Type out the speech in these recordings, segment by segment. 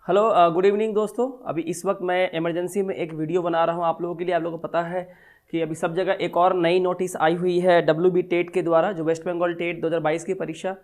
Hello good evening दोस्तों। अभी इस वक्त मैं इमरजेंसी में एक वीडियो बना रहा हूं आप लोगों के लिए। आप लोगों को पता है कि अभी सब जगह एक और नई नोटिस आई हुई है WB टेट के द्वारा, जो वेस्ट बंगाल टेट 2022 की परीक्षा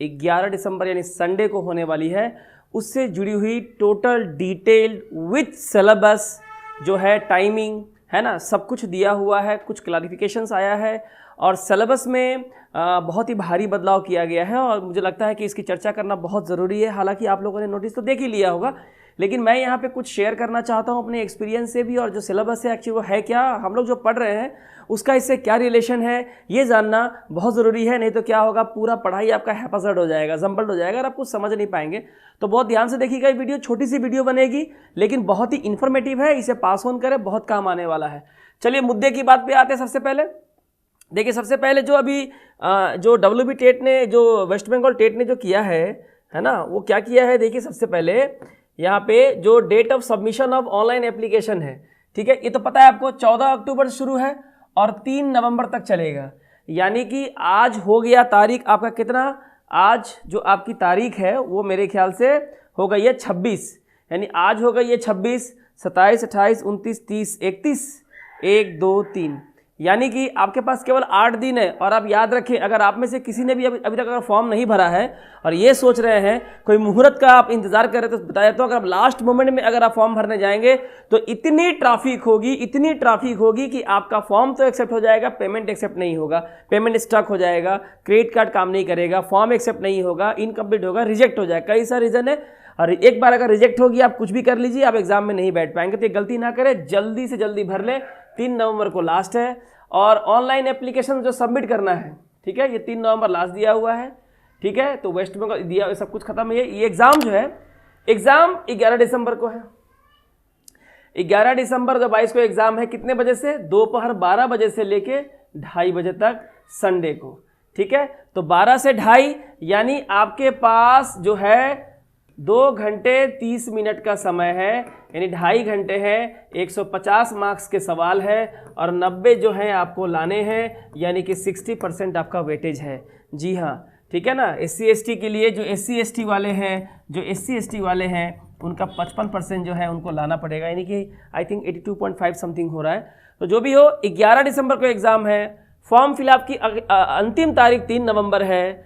11 दिसंबर यानी संडे को होने वाली है, उससे जुड़ी हुई टोटल डिटेल्ड विथ सिलेबस जो है, टाइमिंग है ना, सब कुछ दिया हुआ है। कुछ क्लैरिफिकेशंस आया है और सिलेबस में बहुत ही भारी बदलाव किया गया है और मुझे लगता है कि इसकी चर्चा करना बहुत ज़रूरी है। हालांकि आप लोगों ने नोटिस तो देख ही लिया होगा, लेकिन मैं यहाँ पे कुछ शेयर करना चाहता हूँ अपने एक्सपीरियंस से भी, और जो सिलेबस है एक्चुअली वो है क्या, हम लोग जो पढ़ रहे हैं उसका इससे क्या रिलेशन है, ये जानना बहुत ज़रूरी है। नहीं तो क्या होगा, पूरा पढ़ाई आपका हैपसर्ड हो जाएगा, जम्बल्ड हो जाएगा और आप कुछ समझ नहीं पाएंगे। तो बहुत ध्यान से देखिएगा, ये वीडियो छोटी सी वीडियो बनेगी लेकिन बहुत ही इन्फॉर्मेटिव है, इसे पास ऑन करें, बहुत काम आने वाला है। चलिए मुद्दे की बात पे आते हैं। सबसे पहले देखिए, सबसे पहले जो अभी जो WB टेट ने, जो वेस्ट बंगाल टेट ने जो किया है ना, वो क्या किया है। देखिए सबसे पहले यहाँ पे जो date of submission of online application है, ठीक है, ये तो पता है आपको 14 अक्टूबर से शुरू है और 3 नवंबर तक चलेगा। यानी कि आज हो गया तारीख आपका कितना, आज जो आपकी तारीख है वो मेरे ख्याल से हो गई है 26, यानी आज हो गई है 26, 27, 28, 29, 30, 31, 1, 2, 3, यानी कि आपके पास केवल 8 दिन है। और आप याद रखें, अगर आप में से किसी ने भी अभी तक अगर फॉर्म नहीं भरा है और ये सोच रहे हैं, कोई मुहूर्त का आप इंतजार कर रहे हैं, तो बताया तो अगर आप लास्ट मोमेंट में अगर आप फॉर्म भरने जाएंगे तो इतनी ट्रैफिक होगी कि आपका फॉर्म तो एक्सेप्ट हो जाएगा, पेमेंट एक्सेप्ट नहीं होगा, पेमेंट स्टक हो जाएगा, क्रेडिट कार्ड काम नहीं करेगा, फॉर्म एक्सेप्ट नहीं होगा, इनकम्प्लीट होगा, रिजेक्ट हो जाएगा। कई सारे रीजन है और एक बार अगर रिजेक्ट होगी, आप कुछ भी कर लीजिए, आप एग्जाम में नहीं बैठ पाएंगे। तो ये गलती ना करें, जल्दी से जल्दी भर ले। 3 नवंबर को लास्ट है और ऑनलाइन एप्लीकेशन जो सबमिट करना है, ठीक है, ये 3 नवंबर लास्ट दिया हुआ है, ठीक है। तो वेस्ट बंगाल दिया सब कुछ खत्म है। ये एग्जाम जो है, एग्जाम 11 दिसंबर को है। 11 दिसंबर 2022 को एग्जाम है। कितने बजे से? दोपहर 12 बजे से लेके 2:30 बजे तक संडे को, ठीक है। तो 12 से 2:30 यानी आपके पास जो है 2 घंटे 30 मिनट का समय है, यानी 2.5 घंटे है। 150 मार्क्स के सवाल है और 90 जो है आपको लाने हैं, यानी कि 60% आपका वेटेज है। जी हाँ, ठीक है ना। SC ST के लिए, जो SC ST वाले हैं उनका 55% जो है उनको लाना पड़ेगा, यानी कि आई थिंक 82.5 समथिंग हो रहा है। तो जो भी हो, 11 दिसंबर को एग्ज़ाम है। फॉर्म फिलअप की अंतिम तारीख 3 नवंबर है।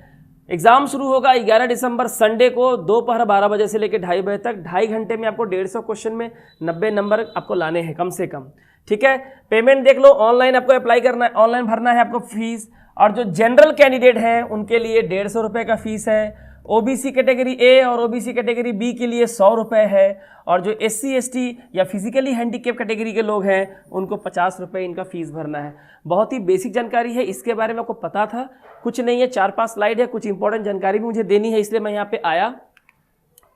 एग्जाम शुरू होगा 11 दिसंबर संडे को दोपहर 12 बजे से लेकर 2:30 बजे तक। 2.5 घंटे में आपको 150 क्वेश्चन में 90 नंबर आपको लाने हैं कम से कम, ठीक है। पेमेंट देख लो, ऑनलाइन आपको अप्लाई करना है, ऑनलाइन भरना है आपको फीस। और जो जनरल कैंडिडेट हैं उनके लिए 150 रुपये का फीस है। OBC कैटेगरी A और OBC कैटेगरी B के लिए 100 रुपये है। और जो SC ST या फिजिकली हैंडीकेप कैटेगरी के लोग हैं उनको 50 रुपये इनका फीस भरना है। बहुत ही बेसिक जानकारी है, इसके बारे में आपको पता था, कुछ नहीं है, 4-5 स्लाइड है, कुछ इंपॉर्टेंट जानकारी भी मुझे देनी है, इसलिए मैं यहाँ पे आया।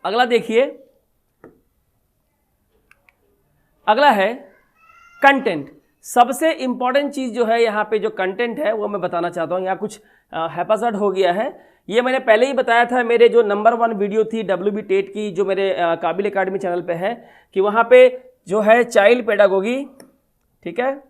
अगला देखिए, अगला है कंटेंट। सबसे इंपॉर्टेंट चीज़ जो है यहाँ पे, जो कंटेंट है वो मैं बताना चाहता हूँ। यहाँ कुछ हैपसर्ड हो गया है, ये मैंने पहले ही बताया था। मेरे जो नंबर 1 वीडियो थी WB टेट की, जो मेरे काबिल अकाडमी चैनल पे है, कि वहाँ पे जो है चाइल्ड पेडागोगी, ठीक है,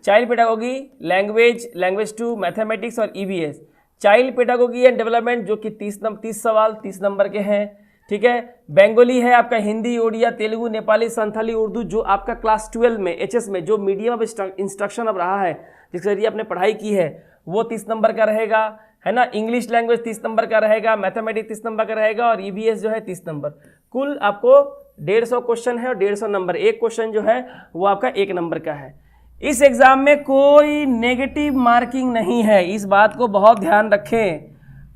चाइल्ड पेडागोगी, लैंग्वेज 2, मैथमेटिक्स और EVS, child pedagogy and development, जो कि 30 सवाल 30 नंबर के हैं, ठीक है। बेंगोली है आपका, हिंदी, ओडिया, तेलुगु, नेपाली, संथाली, उर्दू, जो आपका क्लास 12 में HS में जो मीडियम ऑफ इंस्ट्रक्शन अब रहा है, जिसके जरिए आपने पढ़ाई की है, वो 30 नंबर का रहेगा, है ना। इंग्लिश लैंग्वेज 30 नंबर का रहेगा, मैथमेटिक्स 30 नंबर का रहेगा और EVS जो है 30 नंबर। कुल आपको 150 क्वेश्चन है और 150 नंबर। एक क्वेश्चन जो है वो आपका 1 नंबर का है। इस एग्जाम में कोई नेगेटिव मार्किंग नहीं है, इस बात को बहुत ध्यान रखें,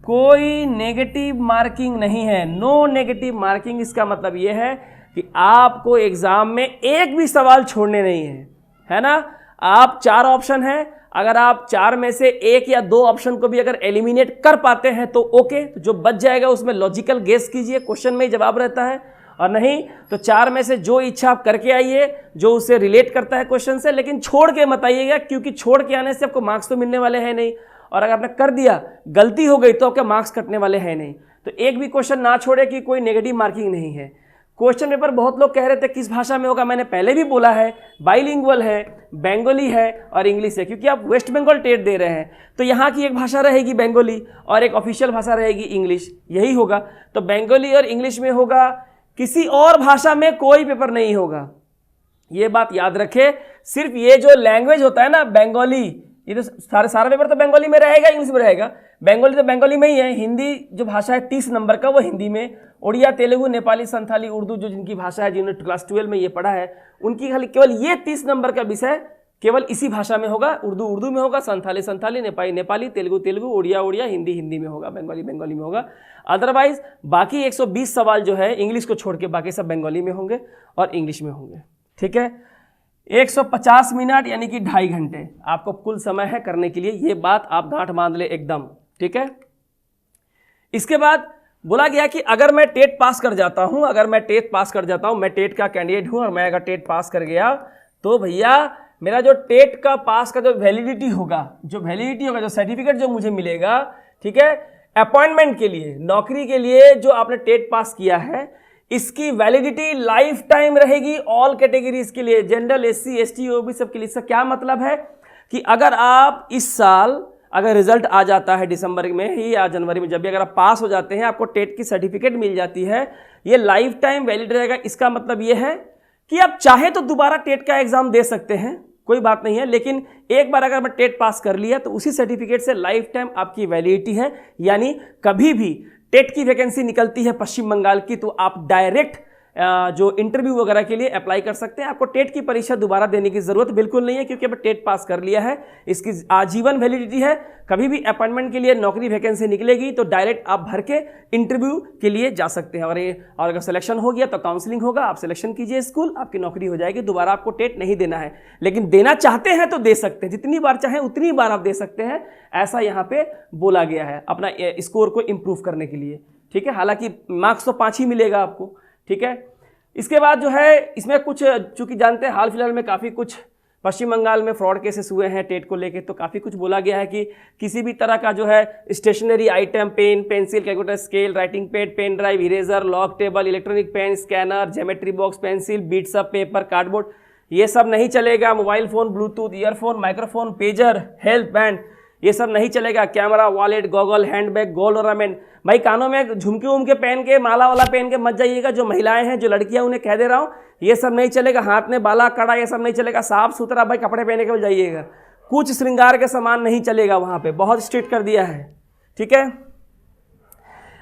कोई नेगेटिव मार्किंग नहीं है, नो नेगेटिव मार्किंग। इसका मतलब ये है कि आपको एग्जाम में एक भी सवाल छोड़ने नहीं है ना। आप 4 ऑप्शन है, अगर आप 4 में से 1 या 2 ऑप्शन को भी अगर एलिमिनेट कर पाते हैं तो ओके, तो जो बच जाएगा उसमें लॉजिकल गेस कीजिए, क्वेश्चन में ही जवाब रहता है। और नहीं तो 4 में से जो इच्छा आप करके आइए, जो उससे रिलेट करता है क्वेश्चन से, लेकिन छोड़ के मत आइएगा, क्योंकि छोड़ के आने से आपको मार्क्स तो मिलने वाले हैं नहीं, और अगर आपने कर दिया, गलती हो गई, तो आपके मार्क्स कटने वाले हैं नहीं। तो एक भी क्वेश्चन ना छोड़े कि कोई नेगेटिव मार्किंग नहीं है। क्वेश्चन पेपर बहुत लोग कह रहे थे किस भाषा में होगा, मैंने पहले भी बोला है बाइलिंगुअल है, बंगाली है और इंग्लिश है, क्योंकि आप वेस्ट बंगाल टेट दे रहे हैं तो यहाँ की एक भाषा रहेगी बंगाली और एक ऑफिशियल भाषा रहेगी इंग्लिश, यही होगा। तो बंगाली और इंग्लिश में होगा, किसी और भाषा में कोई पेपर नहीं होगा, ये बात याद रखे। सिर्फ ये जो लैंग्वेज होता है ना बंगाली, ये तो सारा पेपर तो बंगाली में रहेगा, इंग्लिश में रहेगा। बंगाली तो बंगाली में ही है, हिंदी जो भाषा है 30 नंबर का वो हिंदी में, उड़िया, तेलुगु, नेपाली, संथाली, उर्दू जो जिनकी भाषा है, जिन्होंने क्लास 12 में ये पढ़ा है, उनकी खाली केवल ये 30 नंबर का विषय केवल इसी भाषा में होगा। उर्दू में होगा, संथाली, नेपाली, तेलुगु, उड़िया, हिंदी में होगा, बंगाली में होगा। अदरवाइज बाकी 120 सवाल जो है इंग्लिश को छोड़ के बाकी सब बंगाली में होंगे और इंग्लिश में होंगे। ठीक है, 150 मिनट यानी कि 2.5 घंटे आपको कुल समय है करने के लिए, ये बात आप गांठ बांध ले एकदम। ठीक है, इसके बाद बोला गया कि अगर मैं टेट पास कर जाता हूं, मैं टेट का कैंडिडेट हूं और मैं अगर टेट पास कर गया तो भैया मेरा जो टेट का पास का जो वैलिडिटी होगा, जो सर्टिफिकेट जो मुझे मिलेगा, ठीक है, अपॉइंटमेंट के लिए, नौकरी के लिए जो आपने टेट पास किया है, इसकी वैलिडिटी लाइफ टाइम रहेगी ऑल कैटेगरीज के लिए, जनरल, SC, ST, OBC सब के लिए। इसका क्या मतलब है कि अगर आप इस साल अगर रिजल्ट आ जाता है दिसंबर में ही या जनवरी में, जब भी अगर आप पास हो जाते हैं, आपको टेट की सर्टिफिकेट मिल जाती है, ये लाइफ टाइम वैलिड रहेगा। इसका मतलब ये है कि आप चाहे तो दोबारा टेट का एग्जाम दे सकते हैं, कोई बात नहीं है, लेकिन एक बार अगर मैं टेट पास कर लिया तो उसी सर्टिफिकेट से लाइफ टाइम आपकी वैलिडिटी है। यानी कभी भी टेट की वैकेंसी निकलती है पश्चिम बंगाल की तो आप डायरेक्ट जो इंटरव्यू वगैरह के लिए अप्लाई कर सकते हैं। आपको टेट की परीक्षा दोबारा देने की जरूरत बिल्कुल नहीं है, क्योंकि अब टेट पास कर लिया है, इसकी आजीवन वैलिडिटी है। कभी भी अपॉइंटमेंट के लिए नौकरी वैकेंसी निकलेगी तो डायरेक्ट आप भर के इंटरव्यू के लिए जा सकते हैं, और अगर सिलेक्शन हो गया तो काउंसलिंग होगा, आप सिलेक्शन कीजिए स्कूल, आपकी नौकरी हो जाएगी। दोबारा आपको टेट नहीं देना है, लेकिन देना चाहते हैं तो दे सकते हैं, जितनी बार चाहें उतनी बार आप दे सकते हैं, ऐसा यहाँ पे बोला गया है अपना स्कोर को इम्प्रूव करने के लिए। ठीक है, हालांकि मार्क्स तो 5 ही मिलेगा आपको। ठीक है, इसके बाद जो है इसमें कुछ, चूंकि जानते हैं हाल फिलहाल में काफ़ी कुछ पश्चिम बंगाल में फ्रॉड केसेस हुए हैं टेट को लेके, तो काफ़ी कुछ बोला गया है कि किसी भी तरह का जो है stationery item, pen, pencil, calculator, scale, writing pad, pen drive, eraser, log table, electronic pen, scanner, geometry box, pencil, bits of paper, cardboard, ये सब नहीं चलेगा। Mobile phone, bluetooth, earphone, microphone, pager, health band, ये सब नहीं चलेगा। Camera, wallet, goggle, handbag, gold ornament, भाई कानों में झुमके उमके पहन के, माला वाला पहन के मत जाइएगा। जो महिलाएं हैं, जो लड़कियां, उन्हें कह दे रहा हूँ, ये सब नहीं चलेगा। हाथ में बाला, कड़ा, ये सब नहीं चलेगा। साफ सुथरा भाई कपड़े पहने के जाइएगा, कुछ श्रृंगार के सामान नहीं चलेगा वहां पे, बहुत स्ट्रिक्ट कर दिया है। ठीक है,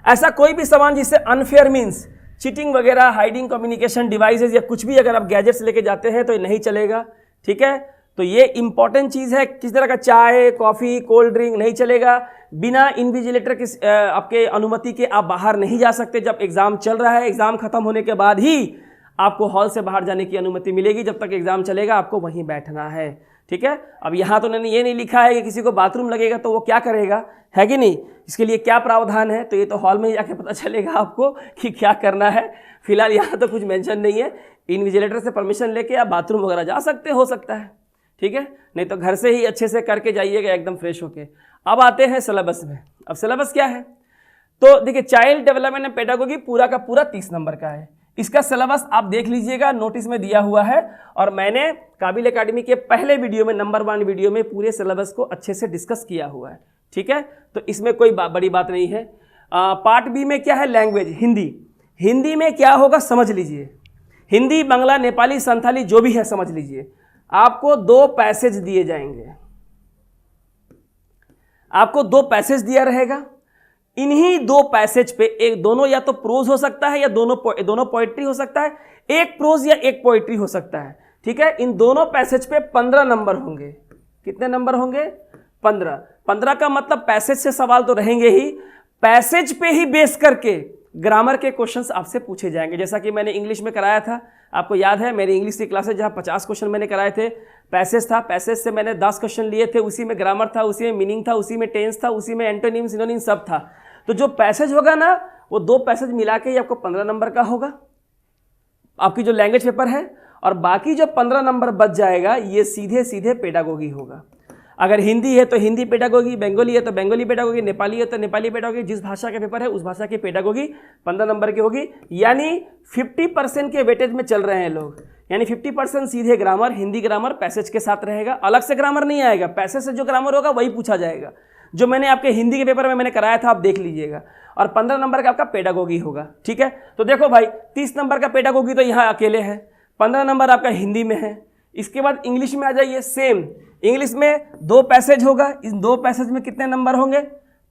ऐसा कोई भी सामान जिससे अनफेयर मीन्स चीटिंग वगैरह, हाइडिंग कम्युनिकेशन डिवाइसेज या कुछ भी अगर आप गैजेट्स लेके जाते हैं तो ये नहीं चलेगा। ठीक है, तो ये इंपॉर्टेंट चीज़ है। किस तरह का चाय, कॉफ़ी, कोल्ड ड्रिंक नहीं चलेगा। बिना इन्विजिलेटर के आपके अनुमति के आप बाहर नहीं जा सकते। जब एग्ज़ाम चल रहा है, एग्ज़ाम खत्म होने के बाद ही आपको हॉल से बाहर जाने की अनुमति मिलेगी। जब तक एग्ज़ाम चलेगा आपको वहीं बैठना है। ठीक है, अब यहाँ तो उन्होंने ये नहीं लिखा है कि किसी को बाथरूम लगेगा तो वो क्या करेगा, है कि नहीं, इसके लिए क्या प्रावधान है, तो ये तो हॉल में ही जाके पता चलेगा आपको कि क्या करना है। फिलहाल यहाँ तो कुछ मेंशन नहीं है। इन्विजिलेटर से परमिशन लेके आप बाथरूम वगैरह जा सकते हो सकता है। ठीक है, नहीं तो घर से ही अच्छे से करके जाइएगा एकदम फ्रेश होके। अब आते हैं सिलेबस में। अब सिलेबस क्या है, तो देखिए चाइल्ड डेवलपमेंट एंड पेडागोगी पूरा का पूरा 30 नंबर का है। इसका सिलेबस आप देख लीजिएगा, नोटिस में दिया हुआ है, और मैंने काबिल एकेडमी के पहले वीडियो में, नंबर 1 वीडियो में पूरे सिलेबस को अच्छे से डिस्कस किया हुआ है। ठीक है, तो इसमें कोई बड़ी बात नहीं है। पार्ट बी में क्या है, लैंग्वेज, हिंदी। हिंदी में क्या होगा समझ लीजिए, हिंदी, बांग्ला, नेपाली, संथाली जो भी है समझ लीजिए। आपको 2 पैसेज दिए जाएंगे, आपको 2 पैसेज दिया रहेगा। इन्हीं 2 पैसेज पे एक, दोनों या तो प्रोज हो सकता है या दोनों पोएट्री हो सकता है, एक प्रोज या एक पोएट्री हो सकता है। ठीक है, इन दोनों पैसेज पे 15 नंबर होंगे। कितने नंबर होंगे, 15। 15 का मतलब पैसेज से सवाल तो रहेंगे ही, पैसेज पे ही बेस करके ग्रामर के क्वेश्चंस आपसे पूछे जाएंगे। जैसा कि मैंने इंग्लिश में कराया था, आपको याद है मेरी इंग्लिश की क्लासेज जहाँ 50 क्वेश्चन मैंने कराए थे, पैसेज था, पैसेज से मैंने 10 क्वेश्चन लिए थे, उसी में ग्रामर था, उसी में मीनिंग था, उसी में टेंस था, उसी में एंटोनिम, सिनोनिम सब था। तो जो पैसेज होगा ना, वो 2 पैसेज मिला के ही आपको 15 नंबर का होगा, आपकी जो लैंग्वेज पेपर है, और बाकी जो 15 नंबर बच जाएगा ये सीधे सीधे पेडागोगी होगा। अगर हिंदी है तो हिंदी पेडागोगी, बंगाली है तो बंगाली पेडागोगी, नेपाली है तो नेपाली पेडागोगी, जिस भाषा के पेपर है उस भाषा की पेडागोगी 15 नंबर की होगी। यानी 50% के वेटेज में चल रहे हैं लोग, यानी 50% सीधे ग्रामर, हिंदी ग्रामर पैसेज के साथ रहेगा, अलग से ग्रामर नहीं आएगा, पैसेज से जो ग्रामर होगा वही पूछा जाएगा, जो मैंने आपके हिंदी के पेपर में मैंने कराया था, आप देख लीजिएगा। और 15 नंबर का आपका पेडागोगी होगा, ठीक है। तो देखो भाई 30 नंबर का पेडागोगी तो यहाँ अकेले है, 15 नंबर आपका हिंदी में है। इसके बाद इंग्लिश में आ जाइए, सेम इंग्लिश में 2 पैसेज होगा, इन 2 पैसेज में कितने नंबर होंगे?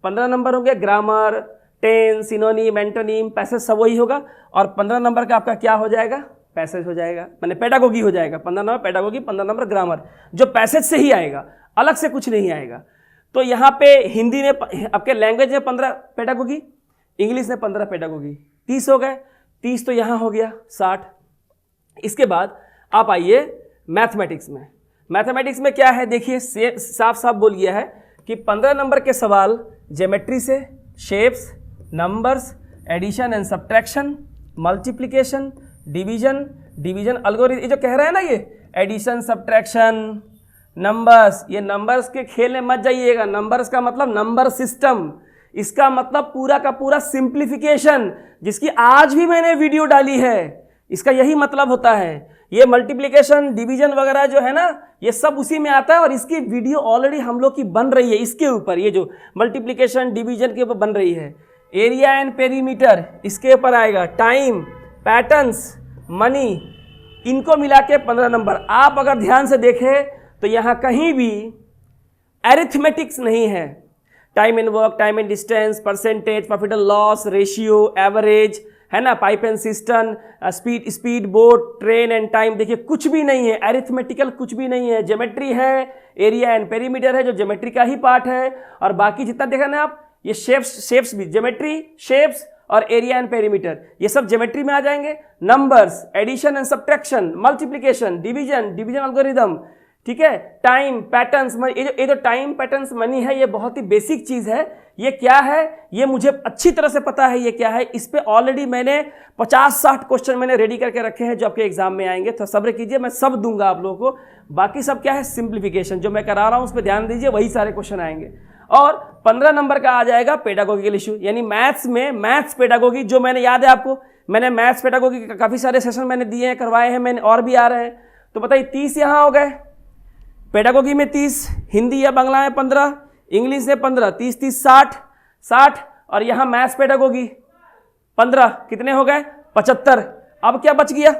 15 नंबर होंगे। Grammar, tense, synonym, antonym, passage सब वही होगा। और 15 नंबर का आपका क्या हो जाएगा? पैसेज हो जाएगा, मैंने पेडागोगी हो जाएगा। 15 नंबर पेडागोगी, 15 नंबर ग्रामर, जो पैसेज से ही आएगा, अलग से कुछ नहीं आएगा। तो यहाँ पे हिंदी ने आपके लैंग्वेज में 15 पेडागोगी, इंग्लिश में 15 पेडागोगी, 30 हो गए। 30 तो यहाँ हो गया 60। इसके बाद आप आइए मैथमेटिक्स में। मैथमेटिक्स में क्या है देखिए, साफ साफ बोल गया है कि 15 नंबर के सवाल ज्योमेट्री से, shapes, numbers, addition and subtraction, multiplication, division algorithm, ये जो कह रहा है ना, ये एडिशन, सब्ट्रैक्शन, नंबर्स, ये नंबर्स के खेल में मत जाइएगा। नंबर्स का मतलब नंबर सिस्टम, इसका मतलब पूरा का पूरा सिंप्लीफिकेशन, जिसकी आज भी मैंने वीडियो डाली है, इसका यही मतलब होता है। ये मल्टीप्लिकेशन, डिवीजन वगैरह जो है ना, ये सब उसी में आता है, और इसकी वीडियो ऑलरेडी हम लोग की बन रही है इसके ऊपर, ये जो मल्टीप्लिकेशन डिवीजन के ऊपर बन रही है। एरिया एंड पेरीमीटर इसके ऊपर आएगा, टाइम, पैटर्न्स, मनी, इनको मिला के 15 नंबर। आप अगर ध्यान से देखें तो यहाँ कहीं भी एरिथमेटिक्स नहीं है। Time and work, time and distance, percentage, profit and loss, ratio, average, है ना, pipe and system, speed boat, train and time, देखिए कुछ भी नहीं है, एरिथमेटिकल कुछ भी नहीं है। ज्योमेट्री है, एरिया एंड पेरीमीटर है जो ज्योमेट्री का ही पार्ट है, और बाकी जितना देखा ना आप, ये शेप्स भी ज्योमेट्री, शेप्स और एरिया एंड पेरीमीटर, ये सब ज्योमेट्री में आ जाएंगे। Numbers, addition and subtraction, multiplication, division algorithm, ठीक है। टाइम, पैटर्न्स, ये जो टाइम, पैटर्न्स, मनी है, ये बहुत ही बेसिक चीज है। ये क्या है, ये मुझे अच्छी तरह से पता है ये क्या है। इस पे ऑलरेडी मैंने 50-60 क्वेश्चन मैंने रेडी करके रखे हैं जो आपके एग्जाम में आएंगे, तो सब्र कीजिए, मैं सब दूंगा आप लोगों को। बाकी सब क्या है, सिंप्लीफिकेशन, जो मैं करा रहा हूं उस पर ध्यान दीजिए, वही सारे क्वेश्चन आएंगे। और 15 नंबर का आ जाएगा पेडागोगिकल इशू, यानी मैथ्स में मैथ्स पेडागोगी, जो मैंने याद है आपको, मैंने मैथ्स पेडागोगी के काफी सारे सेशन मैंने दिए हैं, करवाए हैं मैंने, और भी आ रहे हैं। तो बताइए 30 यहाँ हो गए, पेडागोगी में 30, हिंदी या बांग्ला में 15, इंग्लिश में 15, 30 60, और यहाँ मैथ्स पेडागोगी 15, कितने हो गए? 75। अब क्या बच गया?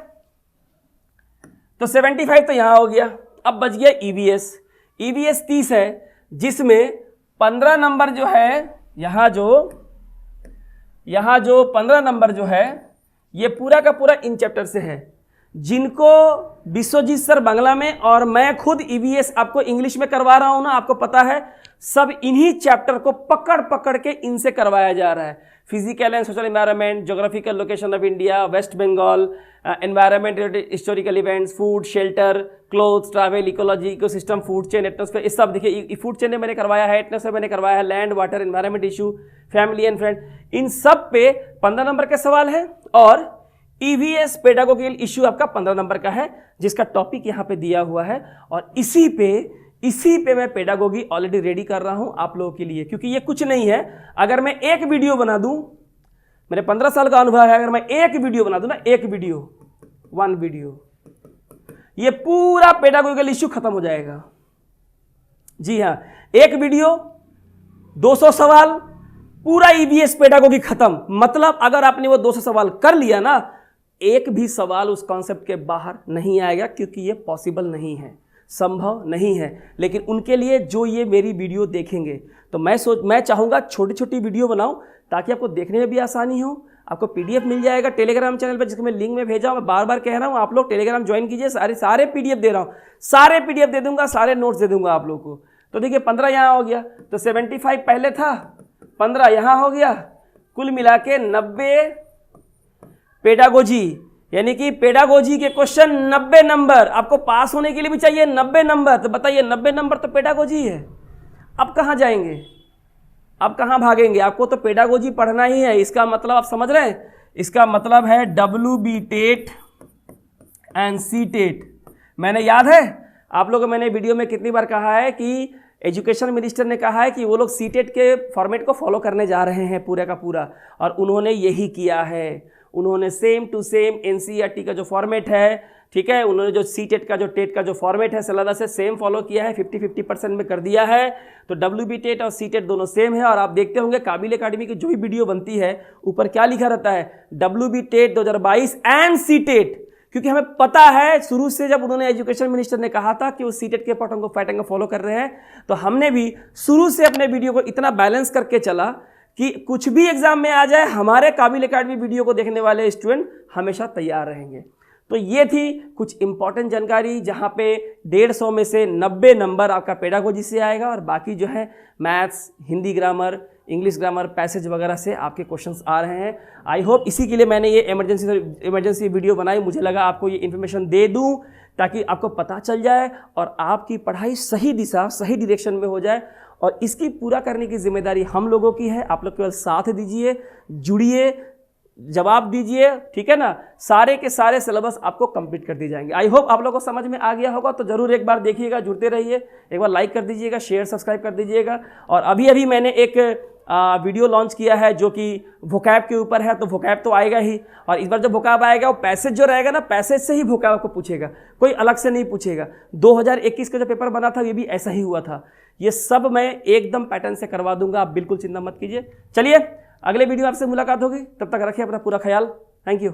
तो 75 तो यहाँ हो गया। अब बच गया ईवीएस। ईवीएस 30 है, जिसमें 15 नंबर जो है, यहाँ जो 15 नंबर जो है, ये पूरा का पूरा इन चैप्टर से है। जिनको विश्वजीत सर बांग्ला में और मैं खुद ईवीएस आपको इंग्लिश में करवा रहा हूं ना, आपको पता है, सब इन्हीं चैप्टर को पकड़ के इनसे करवाया जा रहा है। Physical and social environment, geographical location of India, West Bengal, environment related historical events, food, shelter, clothes, travel, ecology, ecosystem, food chain, atmosphere, इस सब देखिए, फूड चेन में मैंने करवाया है, एटमॉस्फेयर मैंने करवाया है, land, water, environment issue, family and friend, इन सब पे 15 नंबर के सवाल है। और ईवीएस पेडागोगिकल इशू आपका 15 नंबर का है, जिसका टॉपिक यहाँ पे दिया हुआ है, और इसी पे मैं पेडागोगी ऑलरेडी रेडी कर रहा हूं आप लोगों के लिए, क्योंकि ये कुछ नहीं है। अगर मैं एक वीडियो बना दूं, मेरे 15 साल का अनुभव है, अगर मैं एक वीडियो बना दूं ना, वन वीडियो, ये पूरा पेडागोगिकल इशू खत्म हो जाएगा। जी हाँ, एक वीडियो, 200 सवाल, पूरा ईवीएस पेडागोगी खत्म। मतलब अगर आपने वो 200 सवाल कर लिया ना, एक भी सवाल उस कॉन्सेप्ट के बाहर नहीं आएगा, क्योंकि ये पॉसिबल नहीं है, संभव नहीं है। लेकिन उनके लिए जो ये मेरी वीडियो देखेंगे, तो मैं चाहूँगा छोटी छोटी वीडियो बनाऊं, ताकि आपको देखने में भी आसानी हो। आपको पीडीएफ मिल जाएगा टेलीग्राम चैनल पर, जिसको मैं लिंक में भेजा हूं। मैं बार बार कह रहा हूं, आप लोग टेलीग्राम ज्वाइन कीजिए, सारे पीडीएफ दे रहा हूं, सारे पीडीएफ दे दूंगा, सारे नोट्स दे दूंगा आप लोग को। तो देखिए 15 यहाँ हो गया, तो 75 पहले था, 15 यहाँ हो गया, कुल मिला के 90 पेडागोजी, यानी कि पेडागोजी के क्वेश्चन 90 नंबर। आपको पास होने के लिए भी चाहिए 90 नंबर, तो बताइए 90 नंबर तो पेडागोजी है। अब कहाँ जाएंगे, अब कहाँ भागेंगे? आपको तो पेडागोजी पढ़ना ही है। इसका मतलब आप समझ रहे हैं, इसका मतलब है WB TET and C TET. मैंने याद है आप लोगों को, मैंने वीडियो में कितनी बार कहा है कि एजुकेशन मिनिस्टर ने कहा है कि वो लोग सीटेट के फॉर्मेट को फॉलो करने जा रहे हैं पूरे का पूरा, और उन्होंने यही किया है। उन्होंने सेम टू सेम एनसीईआरटी का जो फॉर्मेट है, ठीक है, उन्होंने जो सीटेट का जो टेट का जो फॉर्मेट है सिलेबस से सेम फॉलो किया है, 50-50% में कर दिया है। तो WB टेट और सीटेट दोनों सेम है। और आप देखते होंगे काबिल अकाडमी की जो भी वीडियो बनती है ऊपर क्या लिखा रहता है, WB टेट 2022 एंड सीटेट, क्योंकि हमें पता है शुरू से जब उन्होंने एजुकेशन मिनिस्टर ने कहा था कि वो सीटेट के पैटर्न को पैटर्न को फॉलो कर रहे हैं, तो हमने भी शुरू से अपने वीडियो को इतना बैलेंस करके चला कि कुछ भी एग्जाम में आ जाए हमारे काबिल अकाडमी वीडियो को देखने वाले स्टूडेंट हमेशा तैयार रहेंगे। तो ये थी कुछ इंपॉर्टेंट जानकारी, जहाँ पे 150 में से 90 नंबर आपका पेडागोजी से आएगा और बाकी जो है maths, Hindi grammar, English grammar, passage वगैरह से आपके क्वेश्चंस आ रहे हैं। आई होप इसी के लिए मैंने ये इमरजेंसी वीडियो बनाई। मुझे लगा आपको ये इन्फॉर्मेशन दे दूं ताकि आपको पता चल जाए और आपकी पढ़ाई सही दिशा, सही डायरेक्शन में हो जाए। और इसकी पूरा करने की जिम्मेदारी हम लोगों की है। आप लोग केवल साथ दीजिए, जुड़िए, जवाब दीजिए, ठीक है ना। सारे के सारे सिलेबस आपको कंप्लीट कर दिए जाएंगे। आई होप आप लोगों को समझ में आ गया होगा। तो जरूर एक बार देखिएगा, जुड़ते रहिए, एक बार लाइक कर दीजिएगा, शेयर सब्सक्राइब कर दीजिएगा। और अभी मैंने एक वीडियो लॉन्च किया है जो कि वोकैब के ऊपर है, तो वोकैब तो आएगा ही। और इस बार जो वोकैब आएगा वो पैसेज जो रहेगा ना, पैसेज से ही वोकैब आपको पूछेगा, कोई अलग से नहीं पूछेगा। 2021 का जो पेपर बना था ये भी ऐसा ही हुआ था। ये सब मैं एकदम पैटर्न से करवा दूंगा, आप बिल्कुल चिंता मत कीजिए। चलिए अगले वीडियो आपसे मुलाकात होगी, तब तक रखिए अपना पूरा ख्याल। Thank you.